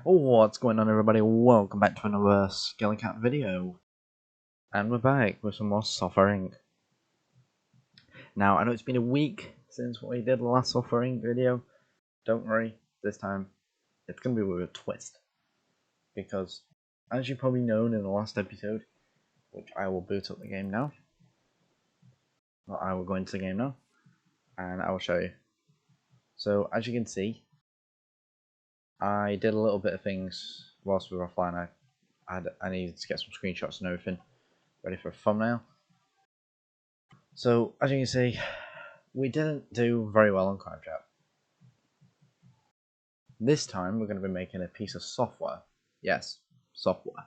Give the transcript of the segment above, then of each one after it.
What's going on, everybody? Welcome back to another Skellykat video. And we're back with some more Software Inc. Now, I know it's been a week since we did the last Software Inc. video. Don't worry, this time it's going to be with a twist. Because, as you probably known in the last episode, which I will boot up the game now. Well, I will go into the game now, and I will show you. So, as you can see, I did a little bit of things whilst we were offline. I needed to get some screenshots and everything ready for a thumbnail. So, as you can see, we didn't do very well on Crime Chat. This time, we're going to be making a piece of software. Yes, software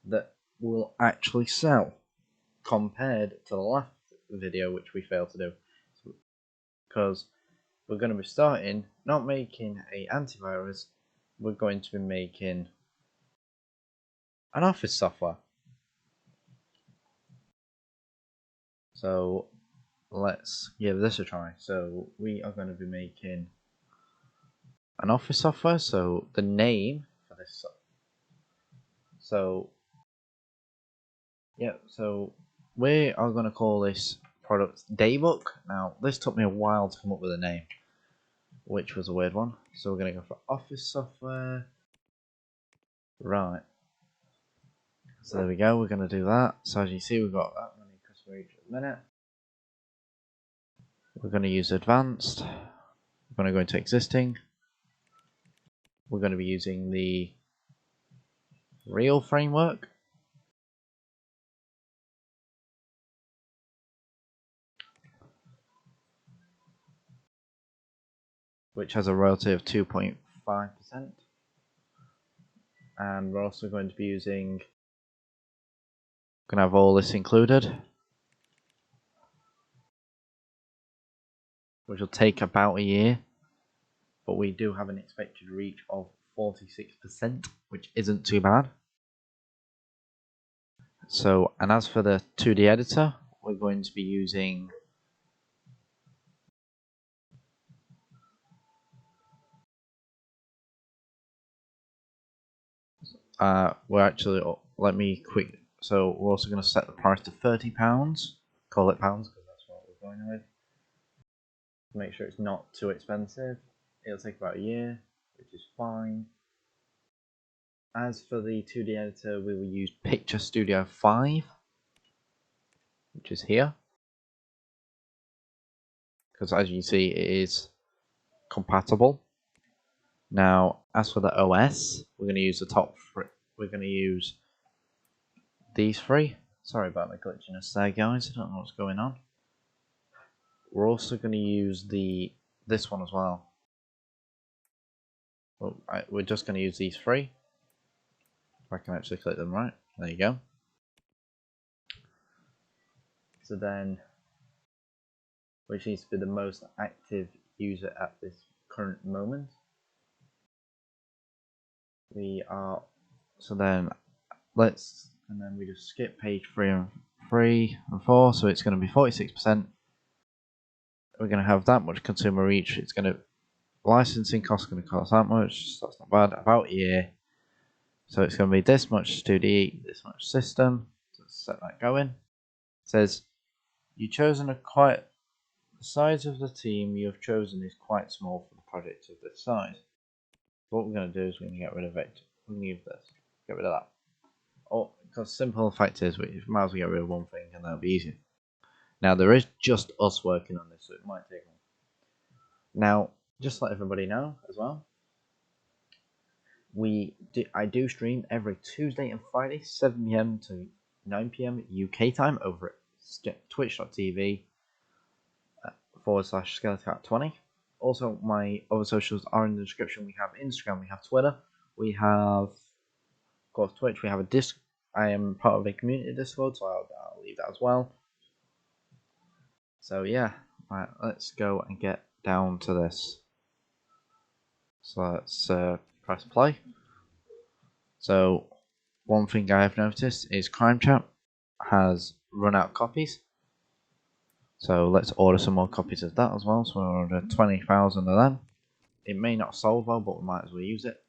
that will actually sell, compared to the last video, which we failed to do. Because we're going to be starting, not making an antivirus, we're going to be making an office software. So let's give this a try. So we are going to be making an office software. So the name for this, so we are going to call this product Daybook. Now this took me a while to come up with a name, which was a weird one. So we're going to go for office software. Right. So there we go. We're going to do that. So as you see, we've got that many customer each minute. We're going to use advanced. We're going to go into existing. We're going to be using the real framework. Which has a royalty of 2.5%. And we're also going to be using, going to have all this included, which will take about a year, but we do have an expected reach of 46%, which isn't too bad. So, and as for the 2D editor, we're going to be using we're also going to set the price to £30, call it pounds because that's what we're going with. Make sure it's not too expensive. It'll take about a year, which is fine. As for the 2D editor, we will use Picture Studio 5, which is here. Because as you see, it is compatible. Now, as for the OS, we're going to use the top three. We're going to use these three. Sorry about the glitchiness there, guys. I don't know what's going on. We're also going to use this one as well. Well, we're just going to use these three. If I can actually click them right. There you go. So then, which needs to be the most active user at this current moment. We then we just skip page 3 and 4, so it's going to be 46%. We're going to have that much consumer reach. It's going to licensing costs going to cost that much, so that's not bad. About a year. So it's going to be this much 2D, this much system. So let's set that going. It says you've chosen the size of the team you have chosen is quite small for the project of this size. What we're going to do is we're going to get rid of it. We're going to use this. Get rid of that. Oh, because simple fact is we might as well get rid of one thing and that'll be easy. Now there is just us working on this, so it might take long. Now, just to let everybody know as well, I do stream every Tuesday and Friday, 7 PM to 9 PM UK time over at twitch.tv/Skellykat20. Also, my other socials are in the description. We have Instagram, we have Twitter, we have, of course, Twitch. We have a Discord. I am part of a community Discord, so I'll leave that as well. So yeah, right, let's go and get down to this. So let's press play. So one thing I have noticed is Crime Chat has run out of copies. So let's order some more copies of that as well. So we'll order 20,000 of them. It may not solve well, but we might as well use it.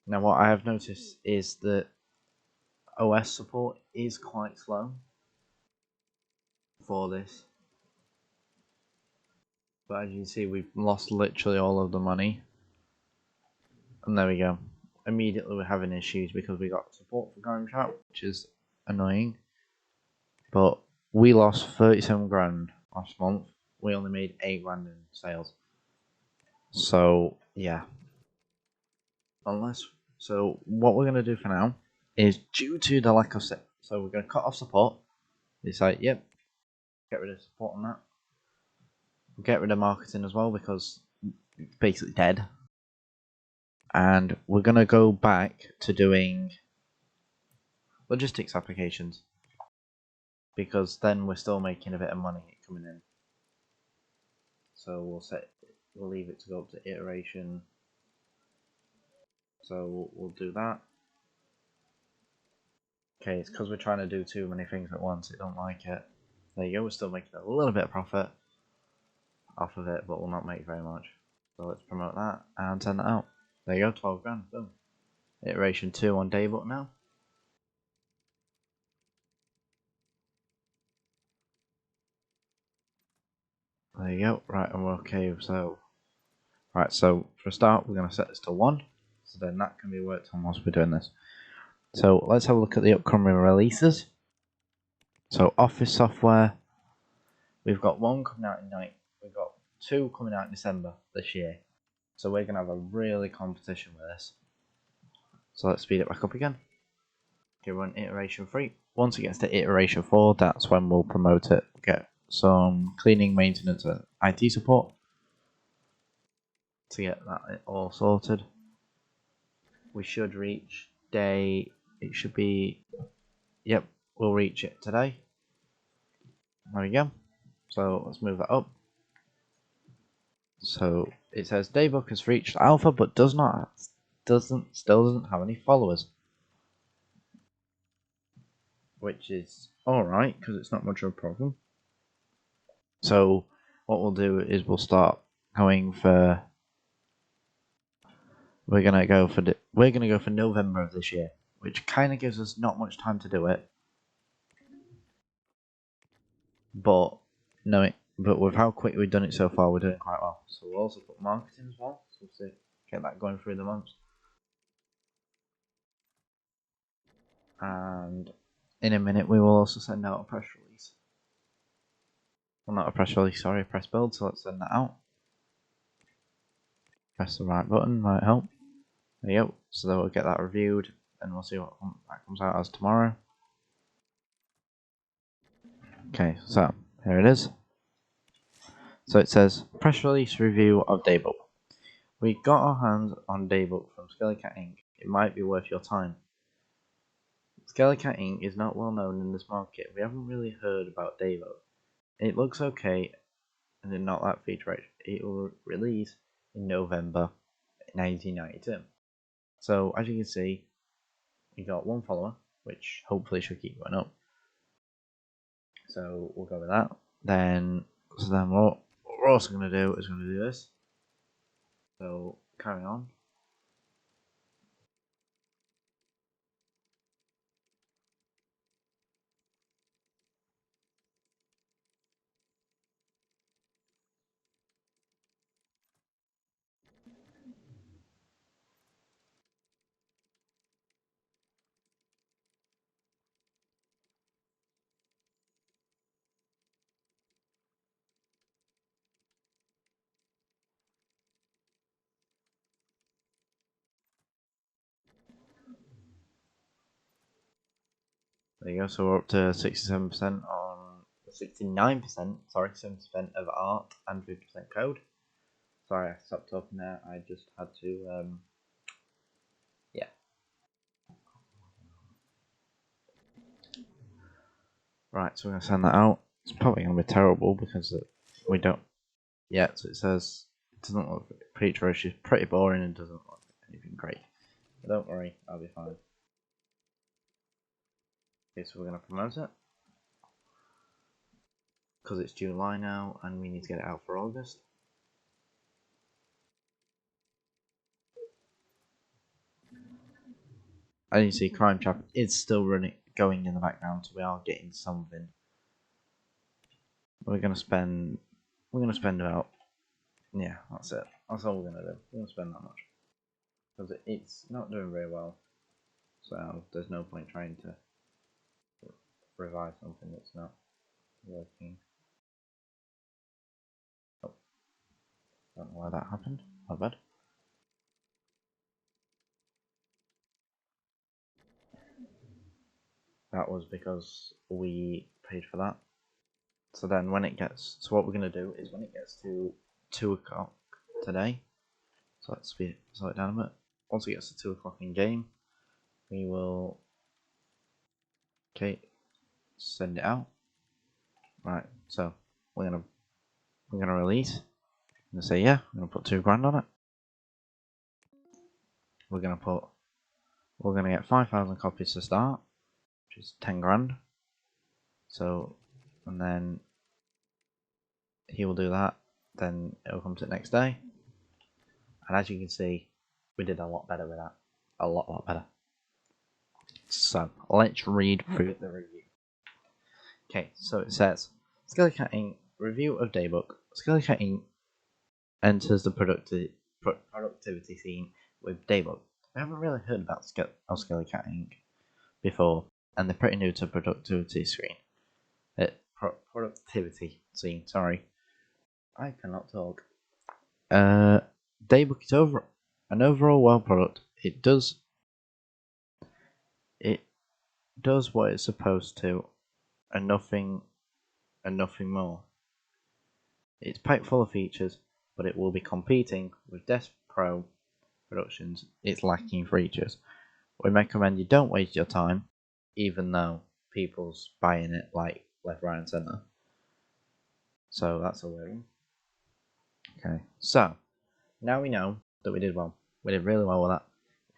Now what I have noticed is that OS support is quite slow for this. But as you can see, we've lost literally all of the money. And there we go. Immediately we're having issues because we got support for Garden Trap, which is annoying. But we lost 37 grand last month. We only made 8 grand in sales. So, yeah. So what we're going to do for now is, due to the lack of so we're going to cut off support. It's like, yep, get rid of support on that. We'll get rid of marketing as well because it's basically dead. And we're going to go back to doing logistics applications because then we're still making a bit of money coming in. So we'll leave it to go up to iteration. So we'll do that. Okay, it's because we're trying to do too many things at once. It don't like it. There you go. We're still making a little bit of profit off of it, but we'll not make very much. So let's promote that and send that out. There you go, 12 grand. Boom. Iteration 2 on Daybook now. There you go. Right, and we're okay. So, right, so for a start, we're going to set this to 1. So then that can be worked on whilst we're doing this. So let's have a look at the upcoming releases. So Office software, we've got 1 coming out in we've got 2 coming out in December this year. So we're going to have a really competition with this. So let's speed it back up again. Okay, we're on iteration 3. Once it gets to iteration 4, that's when we'll promote it. Get some cleaning, maintenance, and IT support to get that all sorted. We should reach it should be, yep, we'll reach it today. There we go. So let's move that up. So it says Daybook has reached alpha but still doesn't have any followers. Which is alright because it's not much of a problem. So what we'll do is we'll start going for we're gonna go for November of this year, which kind of gives us not much time to do it. But but with how quick we've done it so far, we're doing quite well. So we'll also put marketing as well, so we'll get that going through the months. And in a minute, we will also send out a press release. Well, not a press release, sorry, a press build. So let's send that out. Press the right button, might help. There you go. So then we'll get that reviewed, and we'll see what that comes out as tomorrow. Okay, so here it is. So it says press release review of Daybook. We got our hands on Daybook from Skellykat Inc. It might be worth your time. Skellykat Inc. is not well known in this market. We haven't really heard about Daybook. It looks okay and they're not that feature rich. It will release in November 1992. So as you can see, we got 1 follower, which hopefully should keep going up. So we'll go with that. Then what we're also going to do is do this. So carry on. There you go. So we're up to 67% on 69%. Sorry, 7% of art and 50% code. Sorry, I stopped talking there. I just had to yeah. Right, so we're gonna send that out. It's probably gonna be terrible because we don't. Yeah, so it says it doesn't look pretty atrocious, pretty boring, and doesn't look anything great. But don't worry, I'll be fine. Okay, so we're gonna promote it because it's July now, and we need to get it out for August. as you see, Crime Trap is still going in the background, so we are getting something. We're gonna spend about, yeah, that's it. That's all we're gonna do. We're gonna spend that much because it's not doing very well. So there's no point trying to revive something that's not working. Oh, don't know why that happened. Not bad. That was because we paid for that. So then when it gets, so what we're going to do is when it gets to 2 o'clock today, so let's slow it down a bit. Once it gets to 2 o'clock in game, we will, okay, send it out. Right, so we're gonna release. I'm gonna say yeah, I'm gonna put £2,000 on it. We're gonna get 5,000 copies to start, which is 10 grand. So, and then he will do that, then it'll come to the next day. And as you can see, we did a lot better with that. A lot better. So, let's read through the review. Okay, so it says, Skellykat Inc. Review of Daybook. Skellykat Inc. enters the productivity scene with Daybook. We haven't really heard about Skellykat Inc. before, and they're pretty new to productivity scene. Productivity scene, sorry. I cannot talk. Daybook is an overall well product. It does what it's supposed to, and nothing more. It's packed full of features, but it will be competing with Desk Pro Productions. It's lacking features. We recommend you don't waste your time, even though people's buying it like left, right, and center. So that's a weird one. Okay, so now we know that we did well. We did really well with that.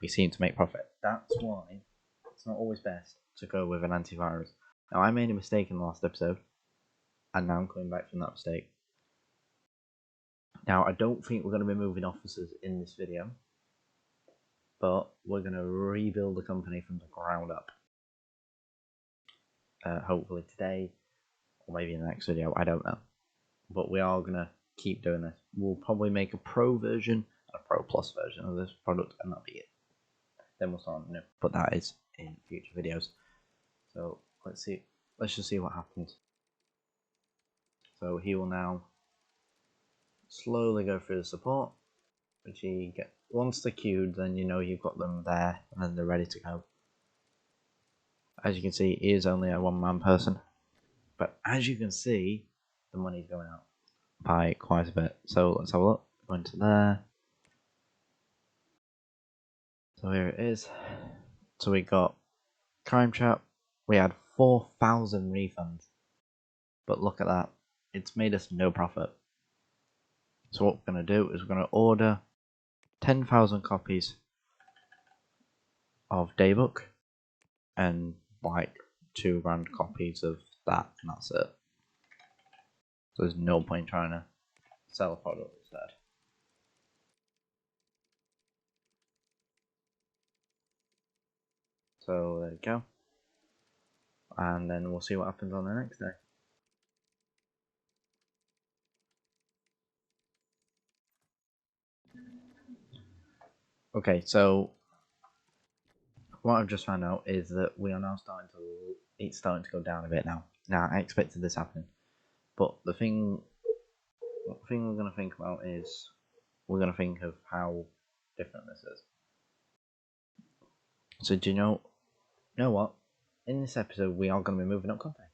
We seem to make profit. That's why it's not always best to go with an antivirus. Now, I made a mistake in the last episode, and now I'm coming back from that mistake. Now, I don't think we're going to be moving offices in this video, but we're going to rebuild the company from the ground up. Hopefully today, or maybe in the next video, I don't know. But we are going to keep doing this. We'll probably make a Pro version and a Pro Plus version of this product, and that'll be it. Then we'll start new, but that is in future videos. So let's see. Let's just see what happens. So he will now slowly go through the support, which he get once they're queued, then you know you've got them there, and then they're ready to go. As you can see, he is only a one-man person, but as you can see, the money's going out by quite a bit. So let's have a look. Go into there. So here it is. So we got Crime Trap. We had 4,000 refunds, but look at that. It's made us no profit. So what we're going to do is we're going to order 10,000 copies of Daybook and like 2 grand copies of that, and that's it. So there's no point trying to sell a product instead. So there you go. And then we'll see what happens on the next day. Okay, so what I've just found out is that we are now it's starting to go down a bit now. Now, I expected this happening, but the thing we're going to think about is we're going to think of how different this is. So do you know what? In this episode, we are going to be moving up company.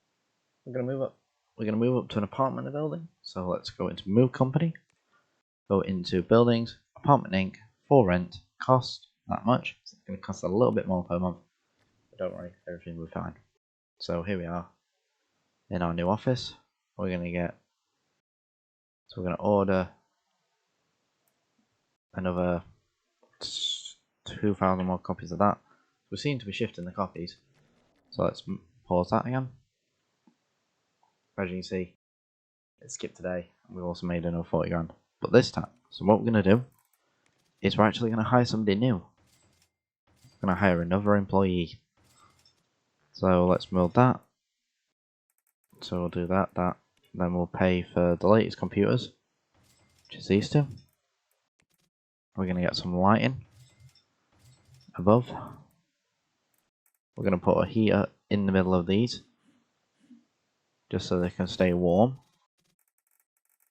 We're going to move up. We're going to move up to an apartment building. So let's go into move company. Go into buildings, apartment Inc. For rent, cost that much. So it's going to cost a little bit more per month. But don't worry, everything will be fine. So here we are in our new office. We're going to get. So we're going to order another 2,000 more copies of that. We seem to be shifting the copies. So let's pause that again. As you can see, it skipped today. We've also made another 40 grand. But this time, so what we're going to do is we're actually going to hire somebody new. We're going to hire another employee. So let's build that. So we'll do that. Then we'll pay for the latest computers, which is these two. We're going to get some lighting above. We're going to put a heater in the middle of these, just so they can stay warm.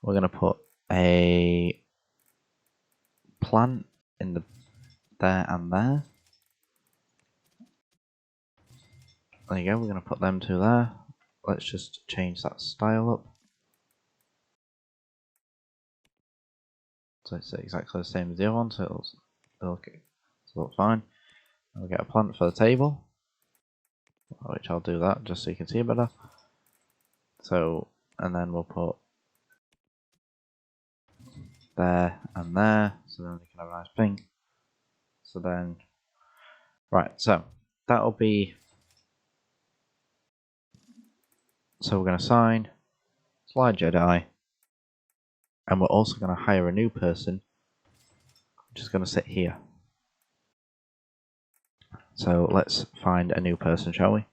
We're going to put a plant in there and there. There you go, we're going to put them two there. Let's just change that style up. So it's exactly the same as the other one, so it'll look fine. We'll get a plant for the table, which I'll do that just so you can see it better. So, and then we'll put there and there, so then they can have a nice pink. So then, right, so that'll be, so we're going to sign, slide Jedi, and we're also going to hire a new person, which is going to sit here. So let's find a new person, shall we?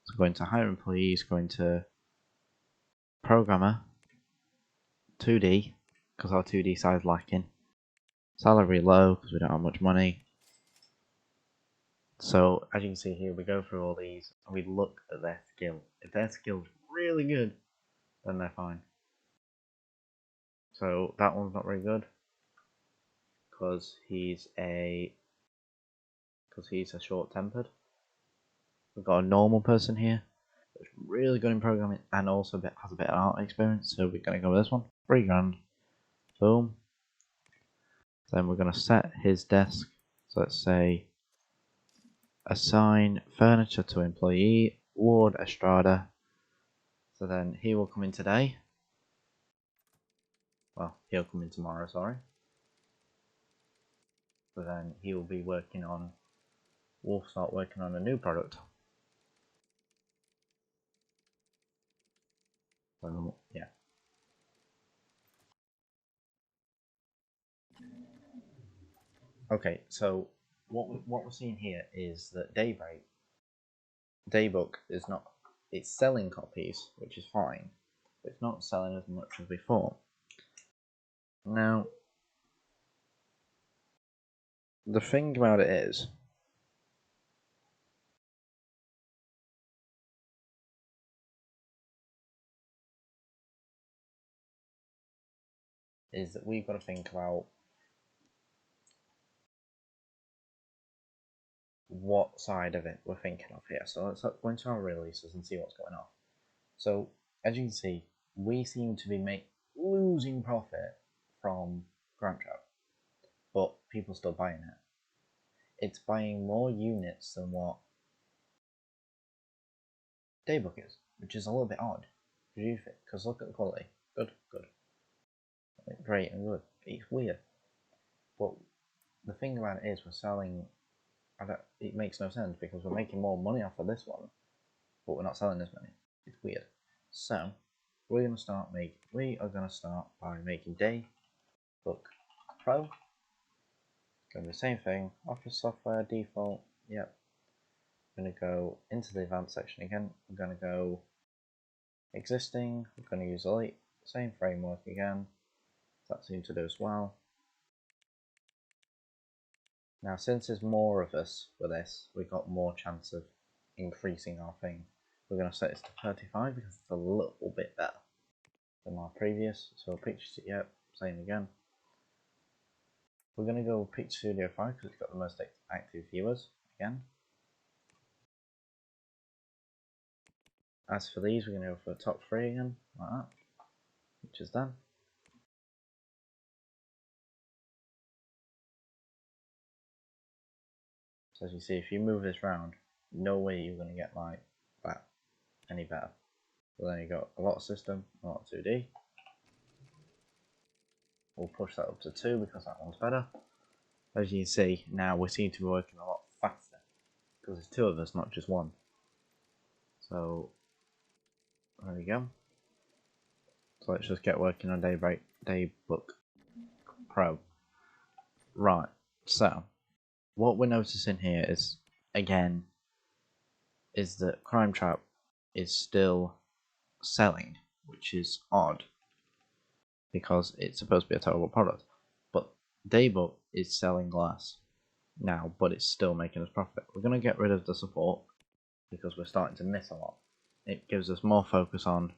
So going to hire employees, going to programmer, 2D, because our 2D side is lacking. Salary low, because we don't have much money. So as you can see here, we go through all these, and we look at their skill. If their skill's really good, then they're fine. So that one's not very good, because he's short-tempered. We've got a normal person here that's really good in programming and also has a bit of art experience, so we're going to go with this one. 3 grand. Boom. Then we're going to set his desk. So let's say assign furniture to employee Ward Estrada. So then he will come in today. Well, he'll come in tomorrow, sorry. So then he will be working on, we'll start working on a new product. So yeah. Okay, so what we're seeing here is that Daybook is not, it's selling copies, which is fine, but it's not selling as much as before. Now, the thing about it is that we've got to think about what side of it we're thinking of here. So let's go into our releases and see what's going on. So as you can see, we seem to be losing profit from Grant Trap, but people still buying it. It's buying more units than what Daybook is, which is a little bit odd. Because look at the quality. Good. Great and good. It's weird. But the thing about it is we're selling, it makes no sense because we're making more money off of this one, but we're not selling as many. It's weird. So we are going to start by making Daybook Pro. Going to be the same thing. Office software default. Yep. I'm going to go into the advanced section again. I'm going to go existing. I'm going to use Elite. Same framework again. That seems to do as well. Now, since there's more of us with this, we've got more chance of increasing our thing. We're going to set this to 35 because it's a little bit better than our previous. So Picture, yep, same again. We're going to go with Picture Studio 5 because it's got the most active viewers again. As for these, we're going to go for the top 3 again, like that, which is done. So as you see, if you move this round, no way you're going to get like that any better. So then you got a lot of system, a lot of 2D. We'll push that up to 2 because that one's better. As you can see, now we seem to be working a lot faster because there's 2 of us, not just 1. So there we go. So let's just get working on Daybook Pro. Right, so what we're noticing here is, again, is that Crime Trap is still selling, which is odd because it's supposed to be a terrible product. But Daybook is selling less now, but it's still making us profit. We're going to get rid of the support because we're starting to miss a lot. It gives us more focus on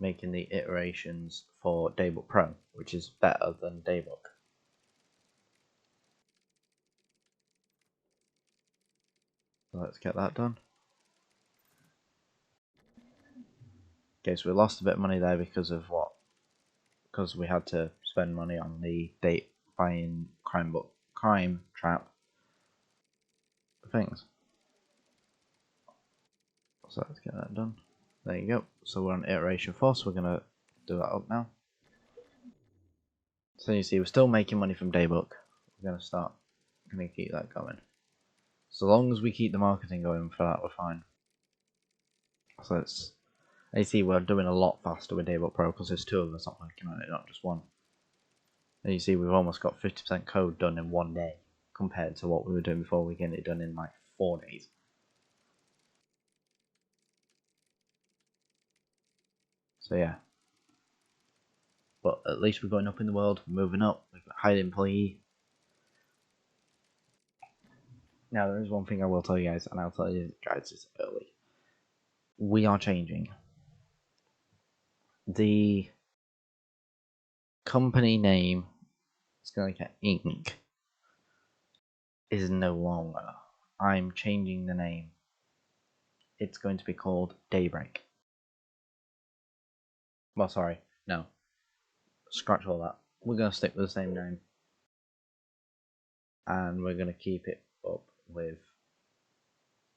making the iterations for Daybook Pro, which is better than Daybook. So let's get that done. Okay, so we lost a bit of money there because of what? Because we had to spend money on the buying Crime Trap things. So let's get that done. There you go. So we're on iteration 4, so we're gonna do that up now. So you see, we're still making money from Daybook. We're gonna keep that going. So long as we keep the marketing going for that, we're fine. So it's, you see, we're doing a lot faster with Daybook Pro because there's 2 of us not working on it, not just 1. And you see, we've almost got 50% code done in 1 day compared to what we were doing before. We get it done in like 4 days. So yeah. But at least we're going up in the world, we're moving up, we've got hired employee. Now there is one thing I will tell you guys, and I'll tell you guys this early. We are changing. The company name, Skellykat Inc., is no longer. I'm changing the name. It's going to be called Daybreak. Well, sorry, no. Scratch all that. We're going to stick with the same name. And we're going to keep it up with...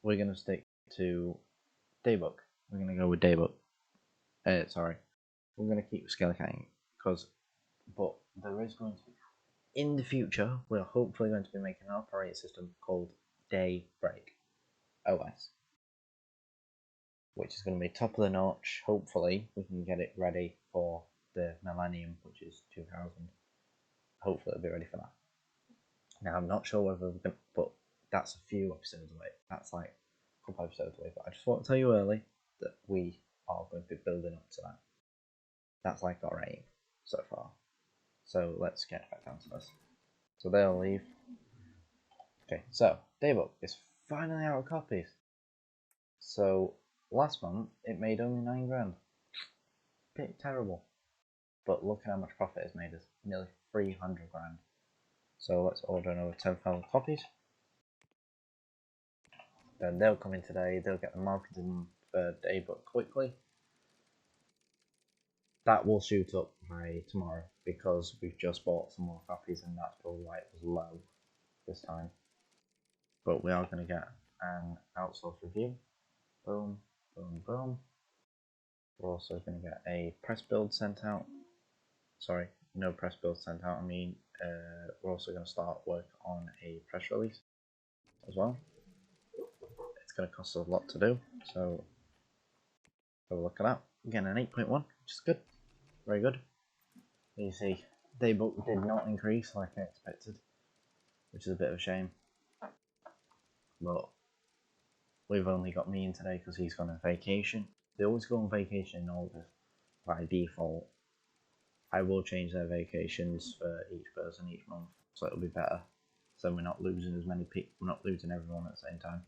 We're going to stick to Daybook. We're going to go with Daybook. Sorry. We're going to keep Skellykat because... But there is going to be... In the future, we're hopefully going to be making an operating system called Daybreak OS. Which is going to be top of the notch. Hopefully, we can get it ready for the millennium, which is 2000. Hopefully, it'll be ready for that. Now, I'm not sure whether we're going to, but that's a few episodes away. That's like a couple episodes away. But I just want to tell you early that we are going to be building up to that. That's like our aim so far. So let's get back down to this. So they'll leave. Okay, so Daybook is finally out of copies. So last month it made only 9 grand. Bit terrible. But look at how much profit it's made us. Nearly 300 grand. So let's order another 10,000 copies. Then they'll come in today, they'll get the marketing for Daybook quickly. That will shoot up by tomorrow because we've just bought some more copies and that's probably why it was low this time. But we are going to get an outsource review. Boom, boom, boom. We're also going to get a press build sent out. Sorry, no press build sent out. I mean, we're also going to start work on a press release as well. It's going to cost us a lot to do, so have a look at that. Again, an 8.1, which is good. Very good. You see, Daybook did not increase like I expected, which is a bit of a shame. But we've only got me in today because he's gone on vacation. They always go on vacation in August by default. I will change their vacations for each person each month, so it'll be better. So we're not losing as many people, we're not losing everyone at the same time.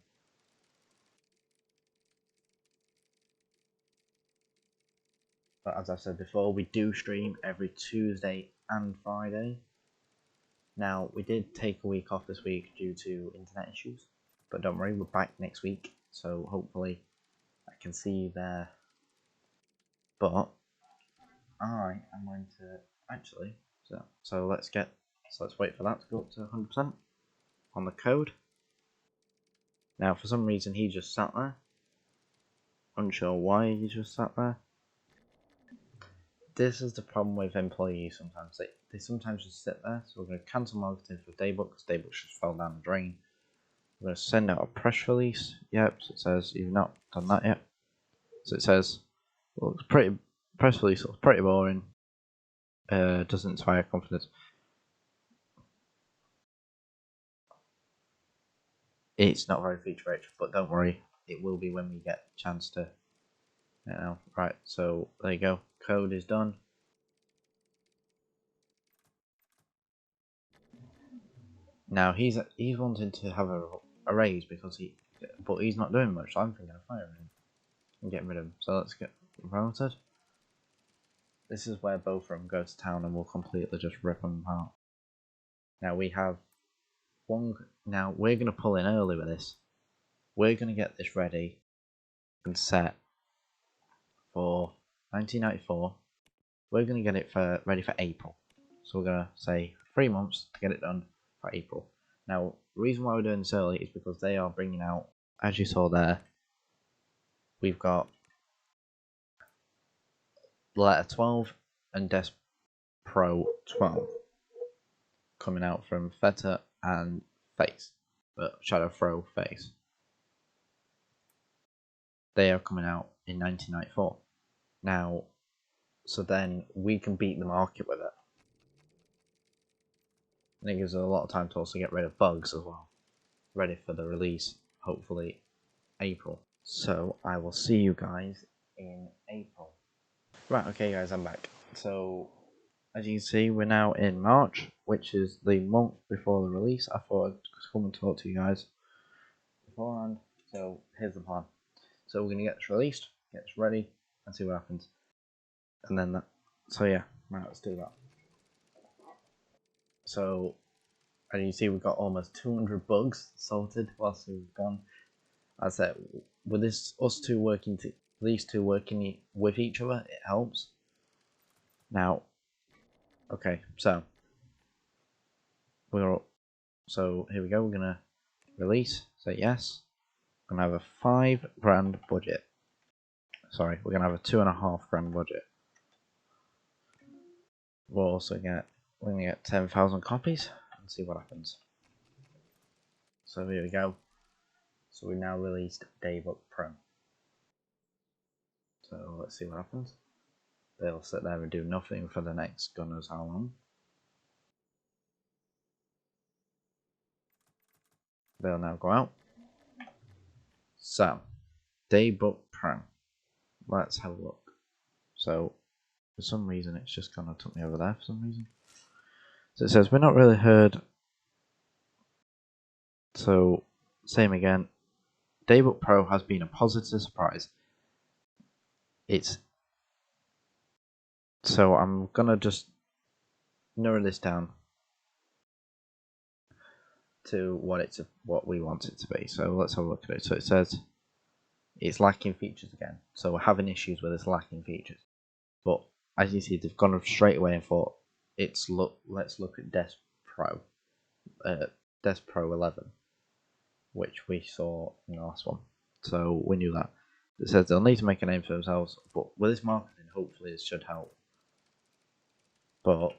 But as I said before, we do stream every Tuesday and Friday. Now, we did take a week off this week due to internet issues, but don't worry, we're back next week, so hopefully I can see you there. But I am going to actually, so let's wait for that to go up to 100% on the code. Now, for some reason, he just sat there. Unsure why he just sat there. This is the problem with employees sometimes. They sometimes just sit there. So we're going to cancel marketing for Daybook because Daybook just fell down the drain. We're going to send out a press release. Yep, so it says you've not done that yet. So it says, press release looks pretty boring. Doesn't inspire confidence. It's not very feature rich, but don't worry, it will be when we get a chance to. Right, so there you go. Code is done. Now he's wanting to have a raise because but he's not doing much. So I'm thinking of firing him and getting rid of him. So let's get promoted. This is where both of them go to town and we'll completely just rip them apart. Now we have one. Now we're gonna pull in early with this. We're gonna get this ready and set for 1994. We're gonna get it ready for April. So we're gonna say 3 months to get it done for April. Now, the reason why we're doing this early is because they are bringing out, as you saw there, we've got Letter 12 and Desk Pro 12 coming out from Theta and Face, but Shadow Throw Face. They are coming out in 1994. Now, so then we can beat the market with it. And it gives us a lot of time to also get rid of bugs as well. Ready for the release, hopefully April. So I will see you guys in April. Right, okay guys, I'm back. So as you can see, we're now in March, which is the month before the release. I thought I'd come and talk to you guys beforehand. So here's the plan. So we're gonna get this released, get this ready, and see what happens. And then so yeah, right, let's do that. So as you see, we've got almost 200 bugs sorted whilst we've gone. As I said, with these two working with each other, it helps. Now, okay, so here we go. We're gonna release. Say yes. We're gonna have a £5,000 budget. Sorry, we're gonna have a £2,500 budget. We're gonna get 10,000 copies and see what happens. So here we go. So we now released Daybook Pro. So let's see what happens. They'll sit there and do nothing for the next God knows how long. They'll now go out. So, Daybook Pro. Let's have a look. So, for some reason, it's just kind of took me over there for some reason. So it says, we're not really heard. So, same again. Daybook Pro has been a positive surprise. So I'm gonna just narrow this down to what we want it to be. So let's have a look at it. So it says it's lacking features again. So we're having issues with its lacking features. But as you see, they've gone straight away and thought let's look at Desk Pro 11, which we saw in the last one. So we knew that. It says they'll need to make a name for themselves, but with this marketing, hopefully it should help. But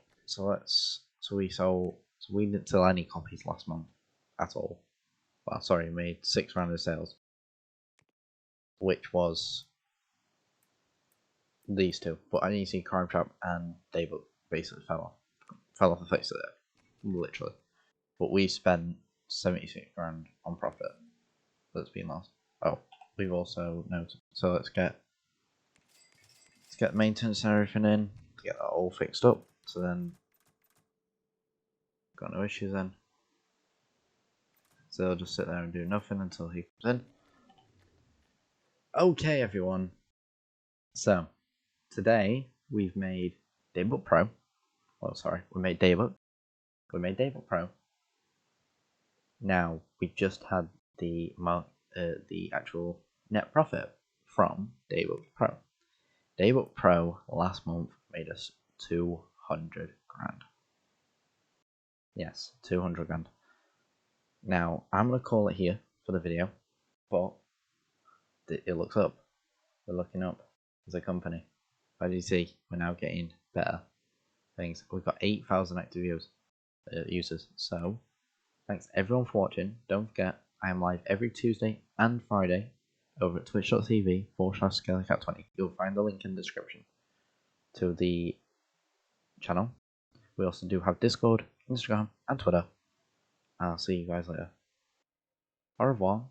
we didn't sell any copies last month at all. Well, sorry, we made £6 of sales, which was these two. But I need to see Crime Trap and Daybook basically fell off the face of it, literally. But we spent 76 grand on profit that's been lost. Oh, we've also noted. So let's get maintenance and everything in, get that all fixed up. So then, got no issues then. So they'll just sit there and do nothing until he comes in. Okay, everyone. So today we've made Daybook Pro. Oh, sorry, we made Daybook. We made Daybook Pro. Now we just had the actual net profit from Daybook Pro. Daybook Pro last month made us 200 grand. Yes, 200 grand. Now I'm gonna call it here for the video, but it looks up. We're looking up as a company. As you see, we're now getting better things. We've got 8,000 active users. So thanks everyone for watching. Don't forget, I am live every Tuesday and Friday over at twitch.tv/Skellykat20. You'll find the link in the description to the channel. We also do have Discord, Instagram, and Twitter. I'll see you guys later. Au revoir.